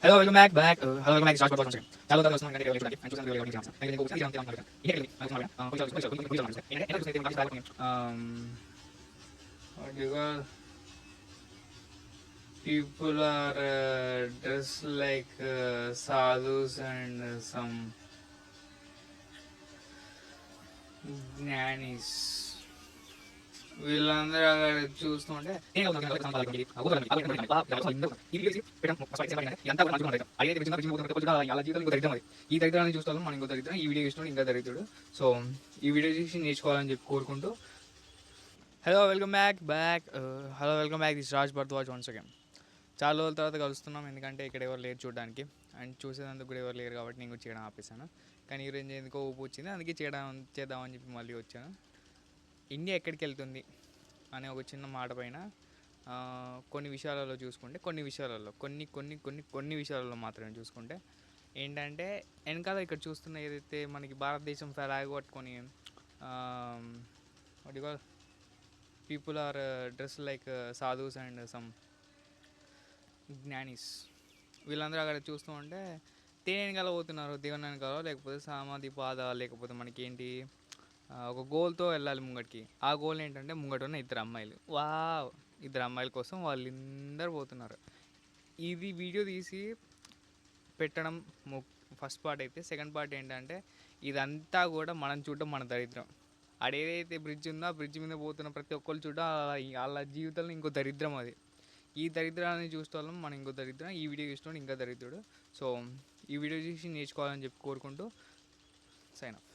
Hello, welcome back. Hello, welcome back. Start podcast once again. Hello, tara gusto ng ganito ulit. And susan ko ulit sa. Ngayon ko kasi ang tinatawag. Ini kali. Ano sabi? Ko What do you call, people are dressed like sadhus and some జ్ఞానీస్. వీళ్ళందరూ అక్కడ చూస్తుంటే ఈ దరిద్రాన్ని చూస్తాం మనం ఇంకో దరిద్రం, ఈ వీడియో చూస్తాం ఇంకా దరిద్రుడు. సో ఈ వీడియో చూసి నేర్చుకోవాలని చెప్పి కోరుకుంటూ hello welcome back this Raj Bharadwaj once again. చాలా రోజుల తర్వాత కలుస్తున్నాం, ఎందుకంటే ఇక్కడ ఎవరు లేరు చూడడానికి, అండ్ చూసేందుకు కూడా ఎవరు లేరు కాబట్టి నేను చేయడం ఆపేసాను. కానీ ఈరోజు ఎందుకో ఊపు వచ్చింది, అందుకే చేద్దామని చెప్పి మళ్ళీ వచ్చాను. ఇండియా ఎక్కడికి వెళ్తుంది అనే ఒక చిన్న మాట పైన కొన్ని విషయాలలో చూసుకుంటే కొన్ని విషయాలలో మాత్రమే చూసుకుంటే ఏంటంటే వెనకాల ఇక్కడ చూస్తున్న ఏదైతే మనకి భారతదేశం ఫ్లాగ్ పట్టుకొని people are dress like sadhus and some gyanis, వీళ్ళందరూ అక్కడ చూస్తూ ఉంటే దేని వెనకాల పోతున్నారు, దేవుని వెనకాల లేకపోతే సమాధి పాద, లేకపోతే మనకి ఏంటి ఒక గోల్తో వెళ్ళాలి ముంగటికి. ఆ గోల్ ఏంటంటే ముంగట ఉన్న ఇద్దరు అమ్మాయిల కోసం వాళ్ళందరూ పోతున్నారు. ఇది వీడియో తీసి పెట్టడం ఫస్ట్ పార్ట్ అయితే, సెకండ్ పార్ట్ ఏంటంటే ఇదంతా కూడా మనం చూడడం మన దరిద్రం. ఆడేదైతే బ్రిడ్జ్ ఉందో ఆ బ్రిడ్జ్ మీద పోతున్న ప్రతి ఒక్కరు చూడ వాళ్ళ జీవితంలో ఇంకో దరిద్రం అది. ఈ దరిద్రాన్ని చూస్తాం మనం ఇంకో దరిద్రం, ఈ వీడియో చూస్తున్నాడు ఇంకా దరిద్రుడు. సో ఈ వీడియో చూసి నేర్చుకోవాలని చెప్పి కోరుకుంటూ సైన్ ఆఫ్.